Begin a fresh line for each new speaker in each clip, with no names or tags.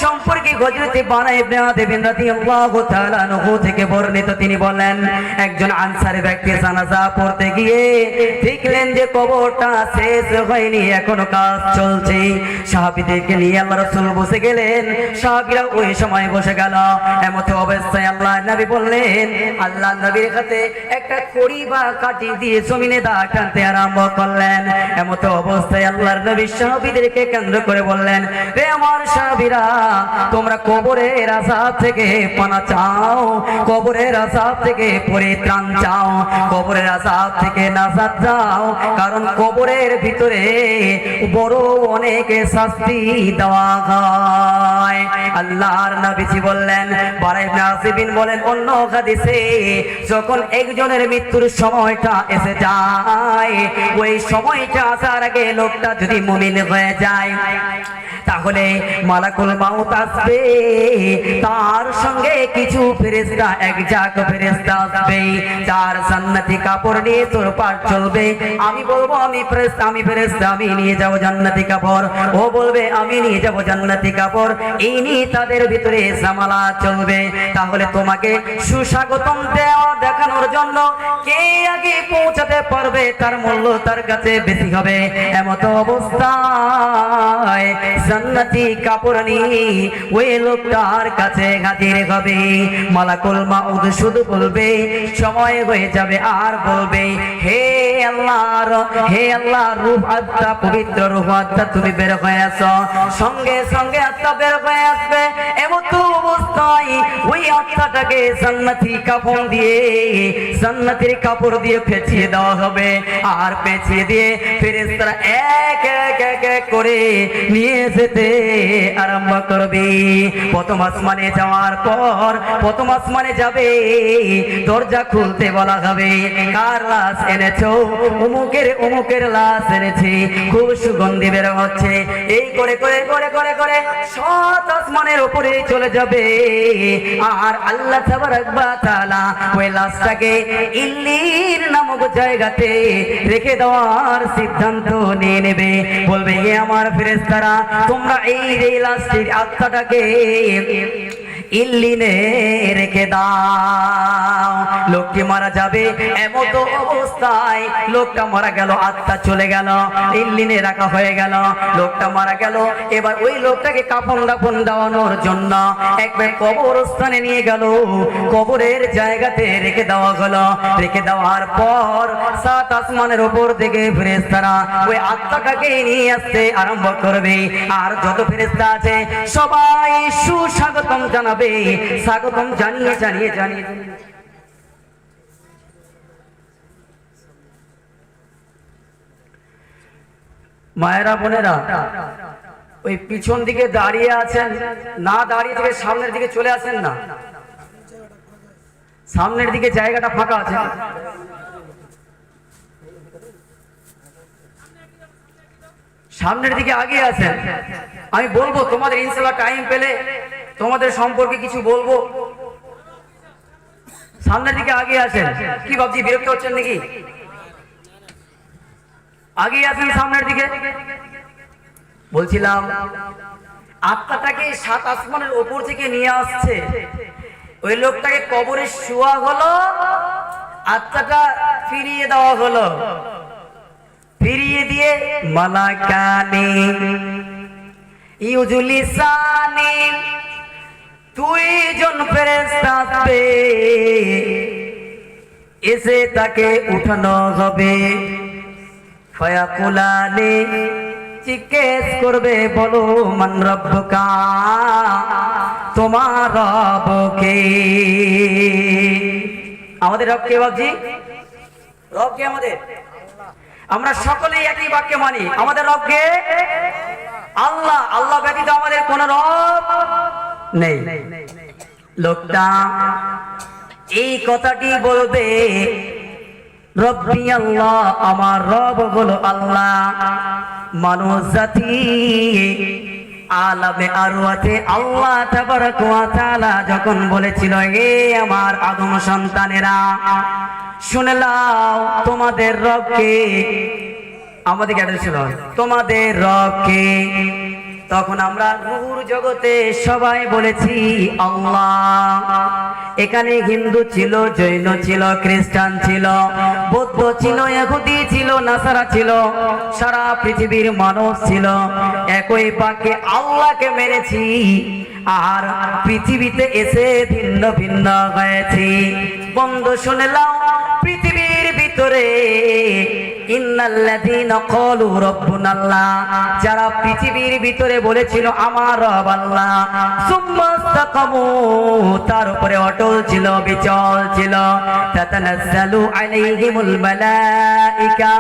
সম্পর্কে হযরত বারা ইবনে আদিবিন রাদিয়াল্লাহু তাআলা আনহু থেকে বর্ণিত, তিনি বলেন একজন আনসারী ব্যক্তি জানাজা পড়তে গিয়ে দেখলেন যে কবরটা শেষ হয়নি, এখনো কাজ চলছে। সাহাবীদেরকে নিয়ে আল্লাহ রাসূল বসে গেলেন, সাহাবীরা ওই সময় বসে গেল। এমত অবস্থায় আল্লাহর নবী বললেন, আল্লাহর নবীর হাতে একটা খড়ি বা কাঠি দিয়ে জমিনে দাগ টানতে আরম্ভ করলেন। এমত অবস্থায় আল্লাহর নবী সাহাবীদেরকে কেন্দ্র করে বললেন, হে আমার সাহাবীরা, তোমরা কবরের আযাব থেকে পানা চাও, কবরের আযাব থেকে পরিত্রাণ চাও, কবরের আযাব থেকে নাজাত চাও, কারণ কবরের ভিতরে বড় অনেক শাস্তি দেওয়া হয়। আল্লাহর নবীজি বললেন, বারা ইবনে আযিবিন বলেন অন্য হাদিসে, যখন একজনের মৃত্যুর সময়টা এসে যায়, ওই সময়টা আসার আগে লোকটা যদি মুমিন হয়ে যায়, তাহলে মালাকুল মাউত আসবে, তার সঙ্গে কিছু ফেরেশতা, একজাক ফেরেশতা আসবে, তার জান্নাতি কাপড় নিয়ে তোর পার চলবে। আমি বলবো আমি ফেরেশতা, আমি ফেরেশতা, আমি নিয়ে যাব জান্নাতি কাপড়। ও বলবে আমি নিয়ে যাব জান্নাতি কাপড়। এই নিয়ে তাদের ভিতরে ঝামেলা চলবে। তাহলে তোমাকে সুস্বাগতম দেখানোর জন্য কে আগে পৌঁছাতে পারবে, তার মূল্য তার কাছে বেশি হবে। এমত অবস্থায় জান্নাতি কাপড় নিয়ে ওই লোকটার কাছে হাজির হবে। মালাকুল মাউত শুধু বলবে সময় হয়ে যাবে, আর বলবে, হে আল্লাহ, রূহ আত্মা, পবিত্র রূহ আত্মা তুমি বের হয়ে আসো। সঙ্গে সঙ্গে আত্মা বের হয়ে আসবে। এমত অবস্থায় ওই আত্মাটাকে জান্নাতি কাপড় দিয়ে, জান্নাতের কাপড় দিয়ে পেঁচিয়ে দেওয়া হবে। আর পেঁচিয়ে দিয়ে ফেরেশতারা এক এক করে নিয়ে যেতে আরম্ভ করবে। প্রথম আসমানে যাওয়ার পর, প্রথম আসমানে যাবে, দরজা খুলতে বলা হবে, কার লাশ এনেছো? অমুকের লাশ এনেছি, খুব সুগন্ধি বের হচ্ছে। এই করে করে করে করে করে সাত আসমানের উপরে চলে যাবে। আর আল্লাহ তাআলা ওই লাশটাকে ইল্লিন নামক জায়গাতে রেখে দেওয়ার সিদ্ধান্ত নিয়ে নেবে। বলবে, হে আমার ফেরেশতারা, তোমরা এই লাশটির আত্মাটাকে ইল্লিনে রেখে দাও। লোকটি মারা যাবে। এমত অবস্থায় লোকটা মারা গেল, আত্মা চলে গেল, ইল্লিনে রাখা হয়ে গেল, লোকটা মারা গেল। এবার ওই লোকটাকে কাফন দাফন দেওয়ানোর জন্য একবার কবরস্থানে নিয়ে গেল, কবরের জায়গাতে রেখে দেওয়া হলো। রেখে দেওয়ার পর সাত আসমানের উপর থেকে ফেরেশতারা ওই আত্মাটাকে নিয়ে আসতে আরম্ভ করবে। আর যত ফেরেশতা আছে সবাই সুস্বাগতম জানাবে, স্বাগতম জানিয়ে জানিয়ে জানিয়ে। মায়েরা বোনেরা, ওই পিছন দিকে দাঁড়িয়ে আছেন না, দাঁড়িয়ে থেকে সামনের দিকে চলে আসেন না, সামনের দিকে জায়গাটা ফাঁকা আছে। সামনের দিকে আগে আছেন। আমি বলবো তোমাদের ইনশাআল্লাহ টাইম পেলে তোমাদের সম্পর্কে কিছু বলবো। সামনের দিকে আগে আসেন। কি ভাবছি, বিরক্ত হচ্ছেন নাকি? আগে আসেন সামনের দিকে। বলছিলাম আত্মাটাকে সাত আসমানের উপর থেকে নিয়ে আসছে। ওই লোকটাকে কবরে শোয়া হলো, আত্মাটা ফিরিয়ে দেওয়া হলো। ফিরিয়ে দিয়ে মালাকানি ইউজুলিসানি, দুইজন ফেরেশতা আসবে, এসে তাকে উঠানো হবে। ফায়াকুলানি, জিজ্ঞেস করবে, বলো মান রব্বুকা, তোমার রব কে? আমাদের রব কে বাবজি? রব কে আমাদের? আমরা সকলেই একই বাক্যে মানি, আমাদের রব কে? আল্লাহ। আল্লাহ ব্যতীত আমাদের কোন রব নেই। লোকটা এই কথাটি বলবে, রব্বি আল্লাহ, আমার রব হলো আল্লাহ। মানুষ জাতি আলামে আরওয়াতে আল্লাহ তাবারক ওয়া তাআলা যখন বলেছিল, হে আমার আদম সন্তানেরা, শুনে নাও তোমাদের রব কে। আমাদের অ্যাড্রেস ছিল, তোমাদের রব কে? তখন আমরা রূহর জগতে সবাই বলেছি আল্লাহ। এখানে হিন্দু ছিল, জৈন ছিল, খ্রিস্টান ছিল, বৌদ্ধ ছিল, ইহুদি ছিল, নাসারা ছিল, সারা পৃথিবীর মানুষ ছিল, একই বাক্যে আল্লাহকে মেনেছি। আর পৃথিবীতে এসে ভিন্ন ভিন্ন হয়েছি। বন্ধু শুনে নাও, পৃথিবীর ভিতরে ইন্নাল্লাযীনা ক্বালু রাব্বুনাল্লাহ, যারা পৃথিবীর ভিতরে বলেছিল আমার রব আল্লাহ, সুম্মা ইসতাকামু, তার উপরে অটল ছিল, বিচল ছিল, তাতানাজ্জালু আলাইহিমুল মালাইকা,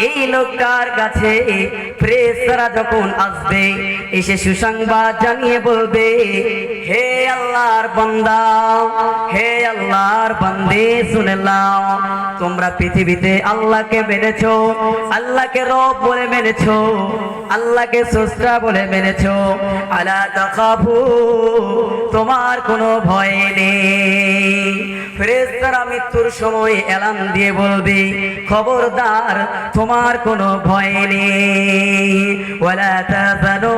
এই লোকটার কাছে ফেরেশতারা যখন আসবে, এসে সুসংবাদ জানিয়ে বলবে, হে আল্লাহর বান্দা, হে আল্লাহর বান্দে, শুনে নাও, তোমরা পৃথিবীতে আল্লাহকে মেনেছো, আল্লাহকে রব বলে মেনেছো, আল্লাহকে স্রষ্টা বলে মেনেছো, আলা তাখাফু, তোমার কোনো ভয় নেই। ফেরেশতারা মৃত্যুর সময় এলান দিয়ে বলবে, খবরদার, তোমার কোনো ভয় নেই। ওয়ালা তাযানু,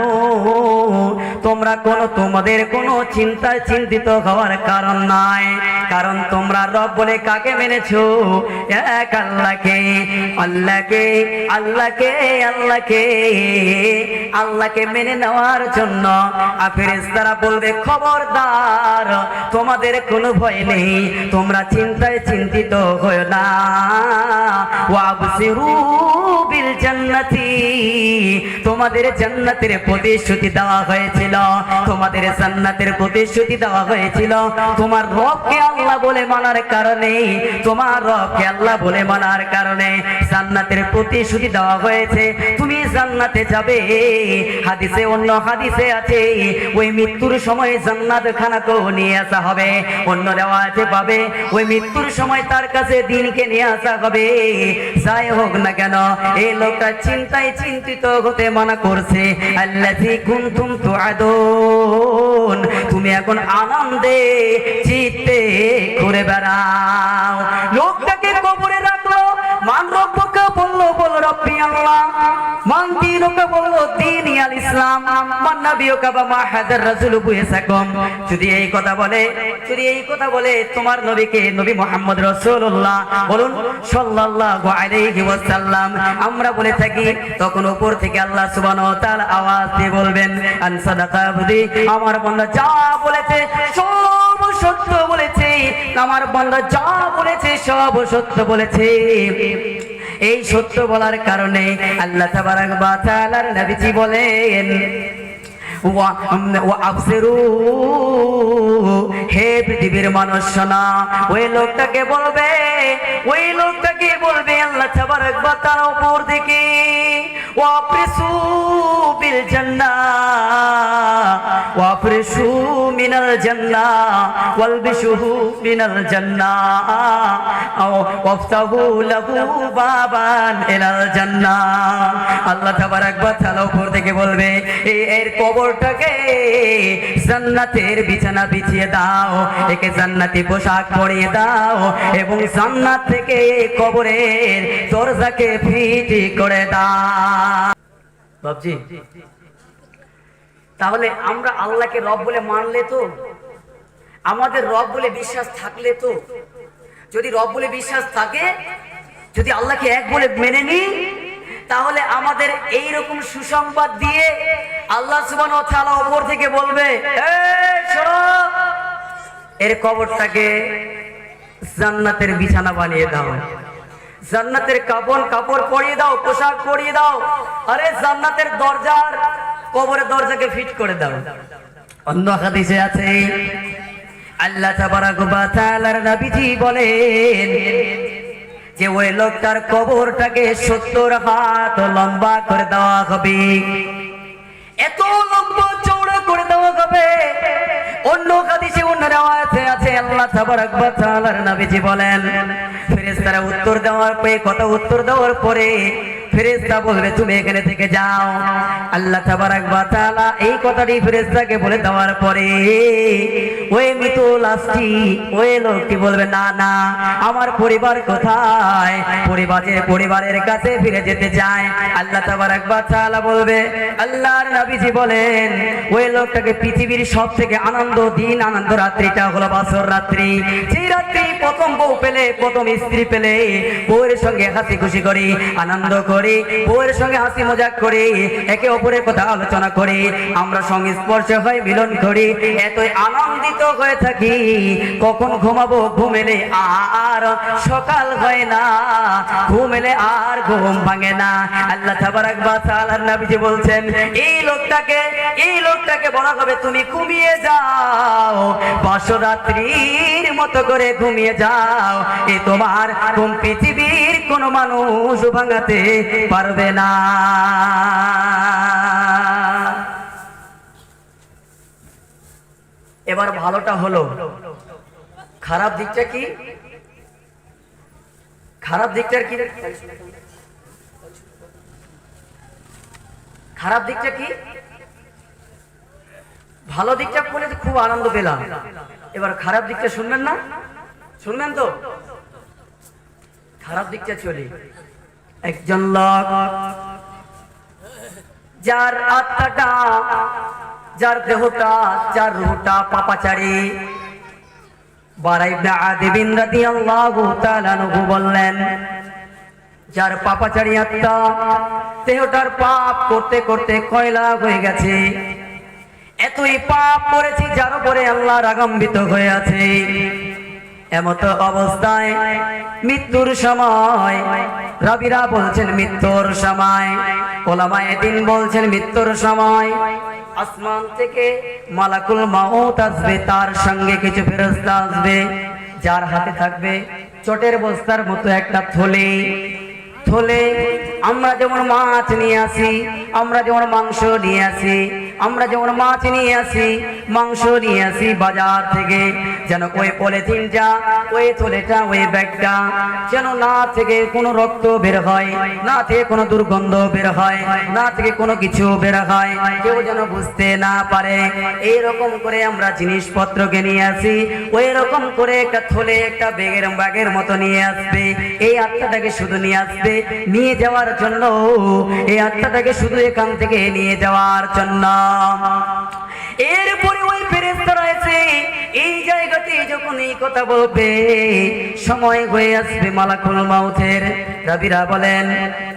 তোমরা তোমাদের কোনো চিন্তায় চিন্তিত হওয়ার কারণ নাই, কারণ তোমরা রব বলে কাকে মেনেছো? এক আল্লাহকে। আল্লাহকে আল্লাহকে আল্লাহকে আল্লাহকে মেনে নেওয়ার জন্য ফেরেশতারা বলবে, খবরদার, তোমাদের কোনো ভয় নেই, তোমরা চিন্তায় চিন্তিত হয়ো না। ওয়াবশিরু বিল জান্নাতি, তোমাদের জান্নাতের প্রতিশ্রুতি দেওয়া হয়েছিল, তোমাদের জান্নাতের প্রতিশ্রুতি দেওয়া হয়েছিল। তোমার রবকে আল্লাহ বলে মানার কারণে, তোমার রবকে আল্লাহ বলে মানার কারণে জান্নাতের প্রতিশ্রুতি দেওয়া হয়েছে, তুমি জান্নাতে যাবে। হাদিসে, অন্য হাদিসে আছে, ওই মৃত্যুর সময় জান্নাত খানাকেও নিয়ে আসা হবে। অন্য রিওয়ায়াতে পাবে, ওই মৃত্যুর সময় তার কাছে দিনকে নিয়ে আসা হবে। যাই হোক না কেন, এই লোকটা চিন্তায় চিন্তিত হতে মানা করছে। আল্লাযী কুনতুম তুআদুন, তুমি এখন আনন্দে চিত্তে ঘুরে বেড়াও। লোকটাকে কবরে রাখলো, মান রব্বুকা বললো, বল রব্বি আল্লাহ, মান দীনুকা বললো দীনি আল ইসলাম, মান নাবিয়ুকা বা মা হাদার রাসূলু বুইসাকুম। যদি এই কথা বলে, যদি এই কথা বলে তোমার নবীকে, নবী মুহাম্মদ রাসূলুল্লাহ বলুন সাল্লাল্লাহু আলাইহি ওয়াসাল্লাম, আমরা বলে থাকি, তখন উপর থেকে আল্লাহ সুবহানাহু ওয়া তাআলা আওয়াজ দিয়ে বলবেন, আন সাদাকা আবদি, আমার বান্দা যা বলেছে সব সত্য বলেছে, আমার বান্দা যা বলেছে সব সত্য বলেছে। এই সত্য বলার কারণে আল্লাহ তাবারাক ওয়া তাআলার নবীজি বলেন, ওয়াবশিরু, হে পৃথিবীর মানুষ শোনা। ওই লোকটাকে বলবে, ওই লোকটাকে বলবে আল্লাহ তাবারাক ওয়া তাআলা উপর থেকে, ওয়াফরিসু বিল জান্নাহ, ওয়াফরিসু মিনাল জান্নাহ, ওয়ালবিসুহু মিনাল জান্নাহ, ওয়াফতাহু লাহু বাবান ইলাল জান্নাহ। আল্লাহ তাবারাক ওয়া তাআলা উপর থেকে বলবে, এর কবরটাকে জান্নাতের বিছানা বিছিয়ে দাও, একে জান্নাতি পোশাক পরিয়ে দাও, এবং জান্নাত থেকে কবরের দরজাকে ফিটি করে দাও। বাবজি, তাহলে আমরা আল্লাহকে রব বলে মানলে তো, আমাদের রব বলে বিশ্বাস থাকলে তো, যদি রব বলে বিশ্বাস থাকে, যদি আল্লাহকে এক বলে মেনে নিই, তাহলে আমাদের এই রকম সুসংবাদ দিয়ে আল্লাহ সুবহানাহু ওয়া তাআলা উপর থেকে বলবে, এই শোনো, এর কবরটাকে জান্নাতের বিছানা বানিয়ে দাও, জান্নাতের কাপড় পরিয়ে দাও, পোশাক পরিয়ে দাও, আরে জান্নাতের দরজার, কবরের দরজাকে ফিট করে দাও। অন্য হাদিসে আছে, আল্লাহ তাবারাক ওয়া তাআলার নবীজি বলেন যে ওই লোকটার কবরটাকে 70 হাত লম্বা করে দেওয়া হবে, এত লম্বা চওড়া করে দেওয়া হবে। অন্য হাদিসে, অন্য রিওয়ায়াতে আছে, আল্লাহ তাবারাক ওয়া তাআলার নবীজি বলেন, ফেরেশতারা উত্তর দেওয়ার পরে, কথা উত্তর দেওয়ার পরে ফেরেশতা বলবে তুমি এখানে থেকে যাও। আল্লাহ তাবারাক ওয়া তাআলা এই কথাটি ফেরেশতাকে বলে দেওয়ার পরে ওই মৃত লাশটি ওই লোকটি বলবে না না আমার পরিবার কোথায়, পরিবারের কাছে ফিরে যেতে চায়। আল্লাহ তাবারাক ওয়া তাআলা বলবে, আল্লাহর নবীজি বলেন ওই লোকটাকে পৃথিবীর সবথেকে আনন্দ দিন আনন্দ রাত্রিটা হলো বাসর রাত্রি। সেই রাত্রি প্রথম বউ পেলে, প্রথম স্ত্রী পেলে বউয়ের সঙ্গে হাসি খুশি করি, আনন্দ করি, বউয়ের সঙ্গে হাসি মজাক করি, একে অপরের কথা আলোচনা করি, আমরা সংস্পর্শ হই, মিলন করি, এতই আনন্দিত হয়ে থাকি। কখন ঘুমাবো, ঘুমেলে আর সকাল হয় না, ঘুমেলে আর ঘুম ভাঙে না। আল্লাহ তাবারাক ওয়া তাআলার নবীজি বলছেন এই লোকটাকে বলা হবে তুমি ঘুমিয়ে যাও, বাসরাত্রির মতো করে ঘুমিয়ে যাও, এ তোমার ঘুম পৃথিবীর কোনো মানুষ ভাঙাতে পারবে না। এবার ভালোটা হলো, খারাপ দিকটা কি? খারাপ দিকটা কি? খারাপ দিকটা কি? ভালো দিকটা বলে খুব আনন্দ পেলাম, এবার খারাপ দিকটা শুনবেন না? শুনবেন তো? খারাপ দিকটা চলি। একজন লোক যার আত্মাটা, যার দেহটা, যার রূহটা পাপাচারী, বারা ইবনে আযিব রাদিয়াল্লাহু তাআলা আনহু বললেন যার পাপাচারী আত্মা, দেহটার পাপ করতে করতে কয়লা হয়ে গেছে, এতই পাপ করেছি যার উপরে আল্লাহ রাগান্বিত হয়ে আছে, এমত অবস্থায় মৃত্যুর সময়, রাবিরা বলছেন মৃত্যুর সময়, ওলামায়ে দ্বীন বলছেন মৃত্যুর সময় আসমান থেকে মালাকুল মাউত আসবে, তার সঙ্গে কিছু ফেরেশতা আসবে, যার হাতে থাকবে চটের বস্তার মতো একটা থলে। আমরা যেমন মাছ নিয়ে আসি, আমরা যেমন মাংস নিয়ে আসি, আমরা যেমন মাছ নিয়ে আসি, মাংস নিয়ে আসি বাজার থেকে, যেন ওই পলিথিনটা, ওই থলেটা, ওই ব্যাগটা যেন না থেকে কোনো রক্ত বের হয়, না থেকে কোনো দুর্গন্ধ বের হয়, না থেকে কোনো কিছু বের হয়, কেউ যেন বুঝতে না পারে। এইরকম করে আমরা জিনিসপত্রকে নিয়ে আসি, ওই রকম করে একটা থলে, একটা ব্যাগের মতো নিয়ে আসবে। এই আত্মাটাকে শুধু নিয়ে আসবে, নিয়ে যাওয়ার জন্য, এই আত্মাটাকে শুধু এখান থেকে নিয়ে যাওয়ার জন্য। এরপরে ওই ফেরেশতারা এসে এই জায়গাতে যখন এই কথা বলবে, সময় হয়ে আসবে মালাকুল মাউতের। রাবিরা বলেন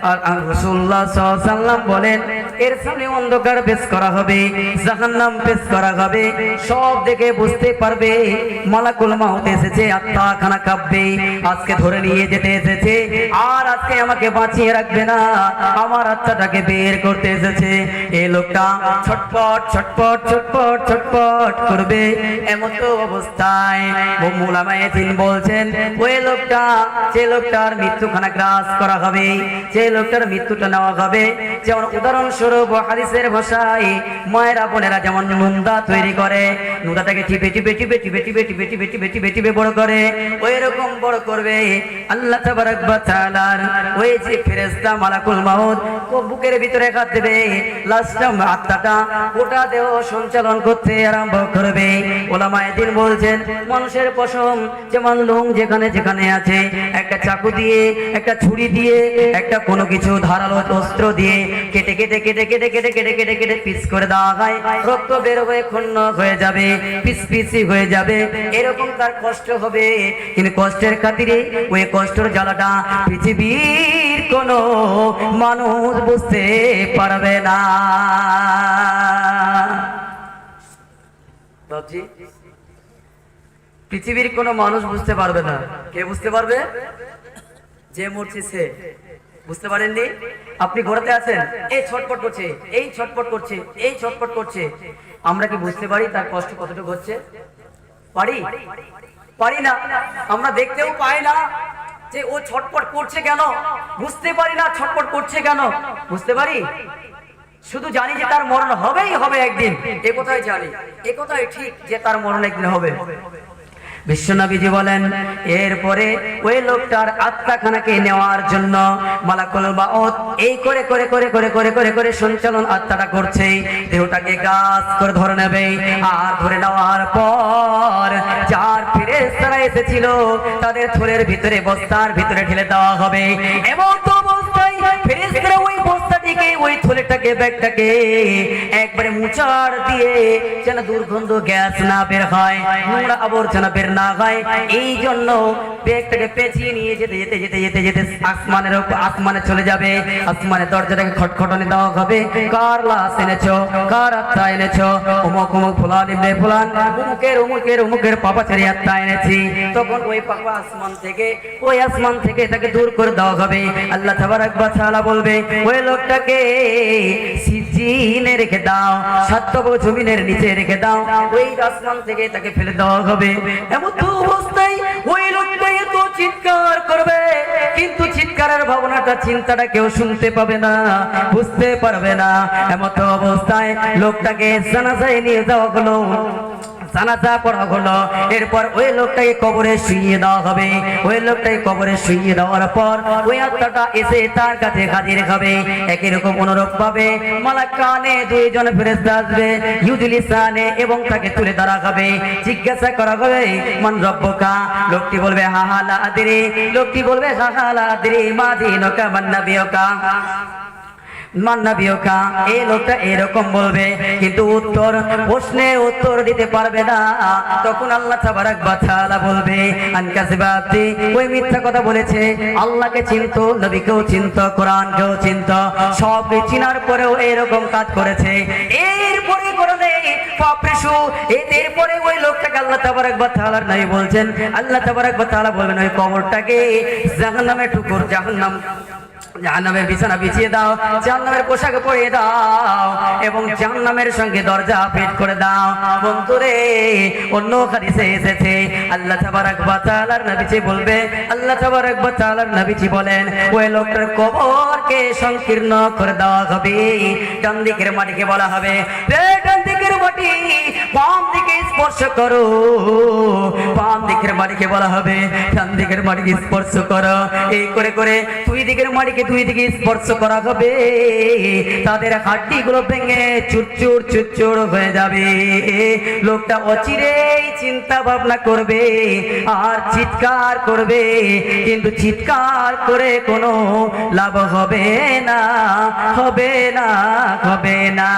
আর রাসূলুল্লাহ সাল্লাল্লাহু আলাইহি ওয়াসাল্লাম বলেন এর সামনে অন্ধকার পেশ করা হবে, জাহান্নাম পেশ করা হবে, সব দেখে বুঝতে পারবে মালাকুল মাউত এসেছে, আত্মা খানা কাঁপবে, আজকে ধরে নিয়ে যেতে এসেছে, আর আজকে আমাকে বাঁচিয়ে রাখবে না, আমার আত্মাটাকে বের করতে এসেছে। এই লোকটা ছটপট ছটপট ছটপট ছটপট করবে। এমত অবস্থায় ওলামায়ে দ্বীন বলছেন ওই লোকটা, যে লোকটার মৃত্যুখানা গ্রাস করা হবে, যে লোকটার মৃত্যুটা নেওয়া হবে, যেমন উদাহরণস্বরূপ হাদিসের ভাষায় মায়েরা বোনেরা যেমন নুনদা তৈরি করে, নুনদাটাকে টিপে টিপে টিপে টিপে টিপে টিপে টিপে টিপে টিপে টিপে বড় করে, ওই রকম বড় করবে। আল্লাহ তাবারাক ওয়া তাআলার ওই যে ফেরেশতা মালাকুল মাউত বুকের ভিতরে হাত দেবে, লাশটা, আত্মাটা গোটা দেহ সঞ্চালন করতে আরম্ভ করবে। ওলামায়ে দ্বীন বলছেন মানুষের পশম যেমন লোম যেখানে যেখানে আছে, একটা চাকু দিয়ে, একটা ছুরি দিয়ে, একটা কোনো কিছু ধারালো অস্ত্র দিয়ে কেটে কেটে কেটে কেটে কেটে কেটে কেটে কেটে পিস করে দেওয়া হয়, রক্ত বের হয়ে ক্ষুণ্ণ হয়ে যাবে, পিস পিসি হয়ে যাবে, এরকম তার কষ্ট হবে। কিন্তু কষ্টের খাতিরে ওই কষ্টের জ্বালাটা পৃথিবীর কোনো মানুষ বুঝতে পারবে না। বাবজি, পৃথিবীর কোনো মানুষ বুঝতে পারবে না। কে বুঝতে পারবে? যে মরছে সে। বুঝতে পারেননি? আপনি ঘোরাতে আছেন, এই ছটপট করছে, এই ছটপট করছে, এই ছটপট করছে, আমরা কি বুঝতে পারি তার কষ্ট কতটুকু হচ্ছে? পারি? পারি না। আমরা দেখতেও পাই না যে ও ছটপট করছে কেন, বুঝতে পারি না ছটপট করছে কেন। বুঝতে পারি? শুধু জানি যে তার মরণ হবেই হবে একদিন, এ কথাই জানি, এ কথাই ঠিক যে তার মরণ একদিন হবে। বিশ্বনবীজি বলেন এরপরে ওই লোকটার আত্মাখানাকে নেওয়ার জন্য মালাকুল মাউত এই করে করে করে করে করে করে করে সঞ্চালন আত্মাটা করছে, দেহটাকে গাছ করে ধরে নেবে। আর ধরে নেওয়ার পর যার ফেরেশতারা এসেছিল তাদের থলের ভিতরে, বস্তার ভিতরে ঢেলে দেওয়া হবে। এবং তো অবস্থায় ফেরেশতারা ওই বস্তাটিকে, ওই থলেটাকে, ব্যাগটাকে একবারে মুচার দিয়ে যেন দুর্গন্ধ গ্যাস না বের হয়, নোংরা আবর্জনা বের না হয়, এই জন্য ব্যাগটাকে পেঁচিয়ে নিয়ে যেতে যেতে যেতে যেতে যেতে আসমানের উপর, আসমানে চলে যাবে। আসমানের দরজাটাকে খটখটানি দেওয়া হবে, কার লাশ এনেছো, কার আত্মা এনেছো, অমুক অমুক ফুলান ইবনে ফুলান, অমুকের অমুকের অমুকের পাপাচারী আত্মা এনেছি। তখন ওই পাপা আসমান থেকে, ওই আসমান থেকে তাকে দূর করে দেওয়া হবে। আল্লাহ তাবারক ওয়া তাআলা বলবে ওই লোকটাকে সিজিনে রেখে দাও, সাতব জমিনের নিচে রেখে দাও, ওই আসমান থেকে তাকে ফেলে দেওয়া হবে। এমন তো অবস্থায় ওই লোকটা এত চিৎকার করবে, কিন্তু চিৎকারের ভাবনাটা, চিন্তাটা কেউ শুনতে পাবে না, বুঝতে পারবে না। এমন তো অবস্থায় লোকটাকে জানাজায় নিয়ে যাওয়া হলো, জানাজা পড়া হলো। এরপর ওই লোকটাকে কবরে শুইয়ে দেওয়া হবে। ওই লোকটাকে কবরে শুইয়ে দেওয়ার পর ওই আত্মাটা এসে তার কাছে হাজির হবে। একই রকম অনুরূপ ভাবে মালাকানে দুইজন ফেরেশতা আসবে, ইউজলিসানে, এবং তাকে তুলে ধরা হবে। জিজ্ঞাসা করা হবে মান রব্বুকা, লোকটি বলবে হা হা লা আদরি, লোকটি বলবে হা হা লা আদরি, মা দিনুকা মান নাবিয়ুকা, মান্নাবিয়কা। এই লোকটা এরকম বলবে, কিন্তু উত্তর, প্রশ্নে উত্তর দিতে পারবে না। তখন আল্লাহ তাবারক ওয়া তাআলা বলবে আনকাসিবাতি, ওই মিথ্যা কথা বলেছে, আল্লাহকে চিনতো, নবীকেও চিনতো, কোরআনকেও চিনতো, সব চিনার পরেও এরকম কাজ করেছে। এরপরে করবে পাপরিশু, এরপরে ওই লোকটাকে আল্লাহ তাবারক ওয়া তাআলার নবী বলছেন, আল্লাহ তাবারক ওয়া তাআলা বলবেন ওই কবরটাকে জাহান্নামে ঠুকুর, জাহান্নামের বিছানা বিছিয়ে দাও, জাহান্নামের পোশাক পরিয়ে দাও, এবং জাহান্নামের সঙ্গে দরজা ফিট করে দাও। বন্ধুরে, অন্য হাদিসে এসেছে আল্লাহ তাবারক ওয়া তাআলার নবীজি বলবে, আল্লাহ তাবারক ওয়া তাআলার নবীজি বলেন ওই লোকটার কবরকে সংকীর্ণ করে দেওয়া হবে। ডান দিকের মাটিকে বলা হবে, রে ডান দিকের মাটি, বাম দিকে স্পর্শ করো। বাম দিকের মাটিকে বলা হবে ডান দিকের মাটিকে স্পর্শ করো। এই করে করে দুই দিকের মাটিকে দুই দিকে স্পর্শ করা হবে। তাদের হাড্ডিগুলো ভেঙে চুরচুর চুরচুর হয়ে যাবে। লোকটা অচিরেই চিন্তা ভাবনা করবে আর চিৎকার করবে, কিন্তু চিৎকার করে কোনো লাভ হবে না, হবে না, হবে না।